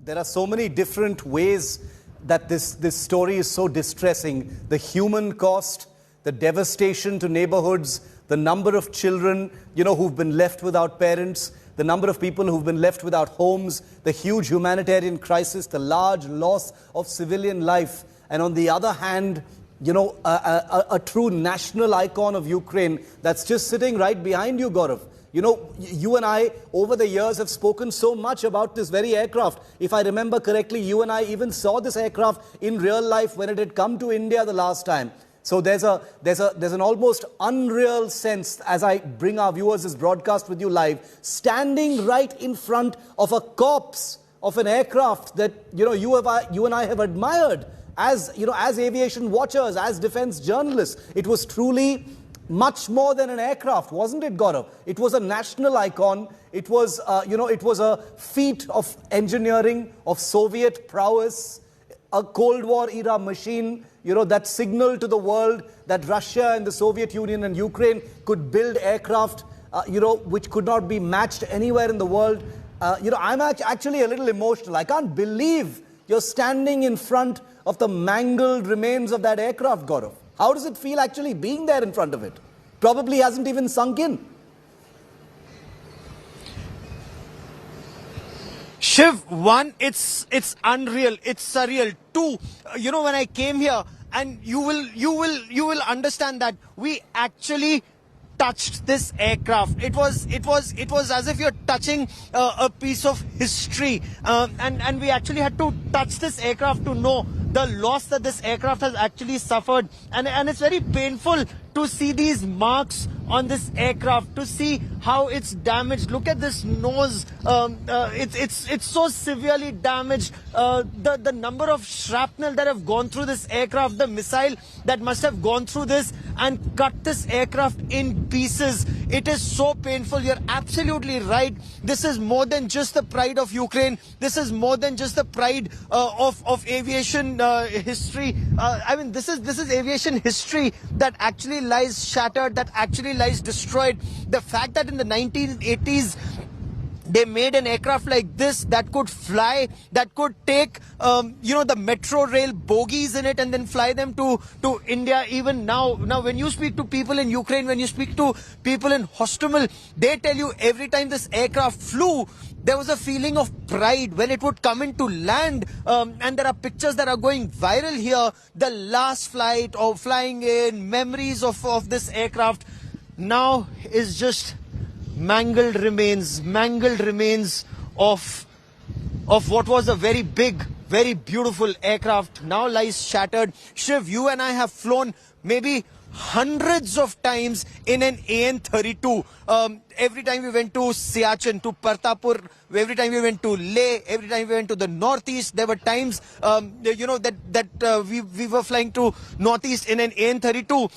There are so many different ways that this story is so distressing. The human cost, the devastation to neighborhoods, the number of children, who've been left without parents, the number of people who've been left without homes, the huge humanitarian crisis, the large loss of civilian life. And on the other hand, a true national icon of Ukraine that's just sitting right behind you, Gaurav. You and I, over the years, have spoken so much about this very aircraft. If I remember correctly, you and I even saw this aircraft in real life when it had come to India the last time. So there's an almost unreal sense, as I bring our viewers this broadcast with you live, standing right in front of a corpse of an aircraft that you and I have admired as aviation watchers, as defense journalists. It was truly much more than an aircraft, wasn't it, Gaurav? It was a national icon. It was, it was a feat of engineering, of Soviet prowess, a Cold War era machine, that signaled to the world that Russia and the Soviet Union and Ukraine could build aircraft, which could not be matched anywhere in the world. I'm actually a little emotional. I can't believe you're standing in front of the mangled remains of that aircraft, Gaurav. How does it feel actually being there in front of it? Probably hasn't even sunk in. Shiv, one, it's unreal, it's surreal. Two, when I came here, and you will understand that we actually touched this aircraft. It was as if you're touching a piece of history, and we actually had to touch this aircraft to know the loss that this aircraft has actually suffered, and it's very painful to see these marks on this aircraft, to see how it's damaged. Look at this nose. It's so severely damaged. The number of shrapnel that have gone through this aircraft, the missile that must have gone through this and cut this aircraft in pieces. It is so painful. You're absolutely right. This is more than just the pride of Ukraine. This is more than just the pride of aviation history. I mean, this is aviation history that actually lies shattered, that actually lies destroyed. The fact that in the 1980s they made an aircraft like this that could fly, that could take the metro rail bogies in it and then fly them to India. Even now when you speak to people in Ukraine, when you speak to people in Hostomel, they tell you every time this aircraft flew, there was a feeling of pride when it would come into land. And there are pictures that are going viral here. The last flight or flying in, memories of this aircraft now is just mangled remains of what was a very big, very beautiful aircraft, now lies shattered. Shiv, you and I have flown maybe hundreds of times in an AN-32. Every time we went to Siachen, to Partapur, every time we went to Leh, every time we went to the northeast, there were times, that we were flying to northeast in an AN-32.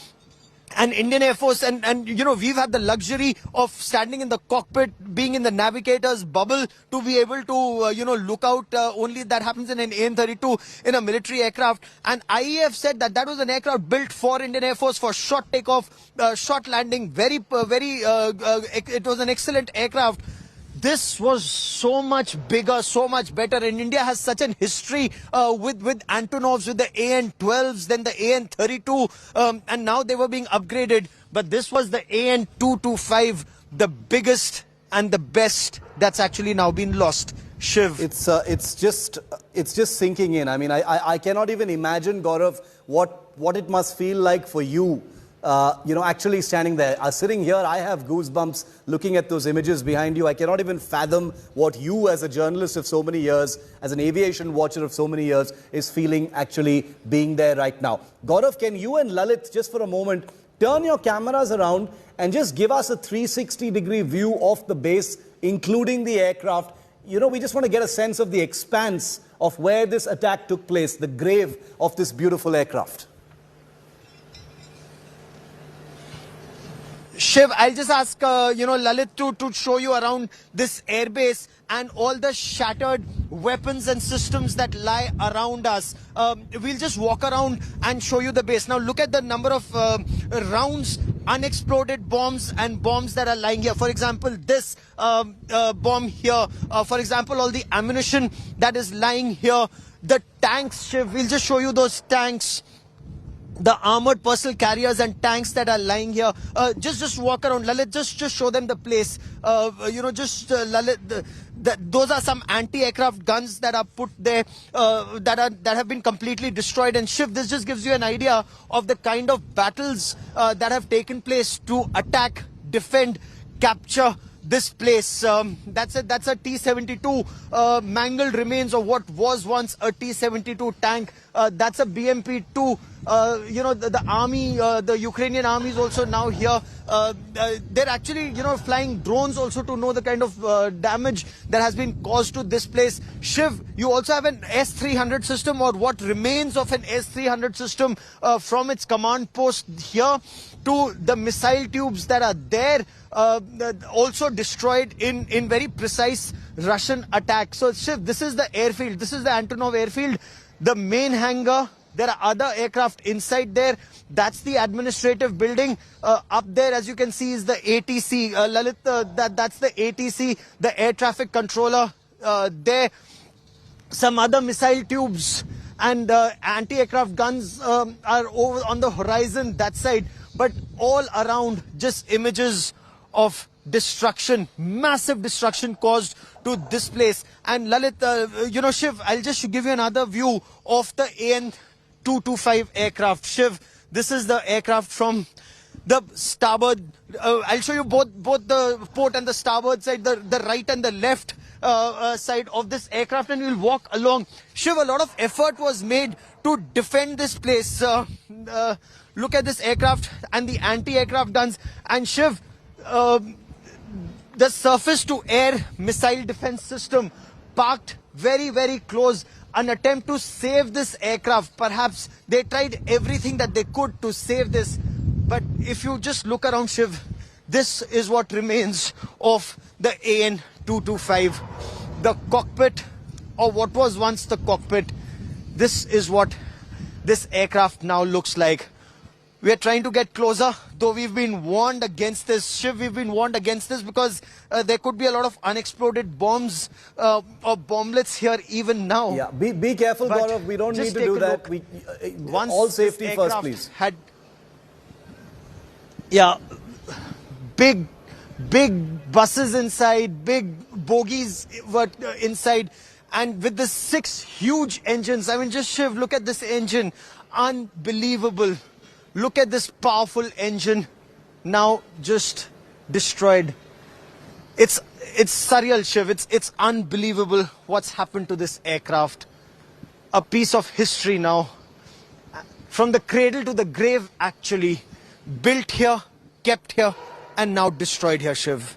And Indian Air Force, and we've had the luxury of standing in the cockpit, being in the navigator's bubble to be able to, look out. Only that happens in an AN-32 in a military aircraft. And IAF said that was an aircraft built for Indian Air Force for short takeoff, short landing. It was an excellent aircraft. This was so much bigger, so much better. And India has such an history with Antonovs, with the AN-12s, then the AN-32, and now they were being upgraded. But this was the AN-225, the biggest and the best that's actually now been lost. Shiv. It's just sinking in. I mean, I cannot even imagine, Gaurav, what it must feel like for you. Actually standing there. Sitting here, I have goosebumps looking at those images behind you. I cannot even fathom what you, as a journalist of so many years, as an aviation watcher of so many years, is feeling actually being there right now. Gaurav, can you and Lalit, just for a moment, turn your cameras around and just give us a 360-degree view of the base, including the aircraft? We just want to get a sense of the expanse of where this attack took place, the grave of this beautiful aircraft. Shiv, I'll just ask, Lalit to show you around this airbase and all the shattered weapons and systems that lie around us. We'll just walk around and show you the base. Now look at the number of rounds unexploded bombs and bombs that are lying here. For example, this bomb here. For example, all the ammunition that is lying here. The tanks, Shiv, we'll just show you those tanks. The armored personal carriers and tanks that are lying here. Just walk around, Lalit. Just show them the place. Lalit. Those are some anti-aircraft guns that are put there, that have been completely destroyed. And Shiv, this just gives you an idea of the kind of battles that have taken place to attack, defend, capture this place. That's a T-72 mangled remains of what was once a T-72 tank. That's a BMP-2. The army, the Ukrainian army is also now here. They're actually, flying drones also to know the kind of damage that has been caused to this place. Shiv, you also have an S-300 system, or what remains of an S-300 system from its command post here to the missile tubes that are there, also destroyed in very precise Russian attack. So Shiv, this is the airfield. This is the Antonov airfield. The main hangar. There are other aircraft inside there. That's the administrative building. Up there, as you can see, is the ATC. Lalit, that's the ATC, the air traffic controller. There, some other missile tubes and anti-aircraft guns are over on the horizon that side. But all around, just images of destruction, massive destruction caused to this place. And Lalit, Shiv, I'll just give you another view of the AN-225 aircraft. Shiv, this is the aircraft from the starboard. I'll show you both the port and the starboard side, the right and the left side of this aircraft, and we'll walk along. Shiv, a lot of effort was made to defend this place. Look at this aircraft and the anti-aircraft guns. And Shiv, the surface-to-air missile defense system parked very, very close. An attempt to save this aircraft. Perhaps they tried everything that they could to save this. But if you just look around, Shiv, this is what remains of the AN-225. The cockpit, or what was once the cockpit. This is what this aircraft now looks like. We are trying to get closer, though we've been warned against this. Shiv, we've been warned against this because there could be a lot of unexploded bombs or bomblets here even now. Yeah, be careful, But Gaurav. We don't need just to take do a that. look. We, all safety first, please. Big buses inside, big bogies were inside, and with the 6 huge engines. I mean, just Shiv, look at this engine. Unbelievable. Look at this powerful engine, now just destroyed. It's surreal, Shiv. It's unbelievable what's happened to this aircraft. A piece of history now. From the cradle to the grave, actually. Built here, kept here, and now destroyed here, Shiv.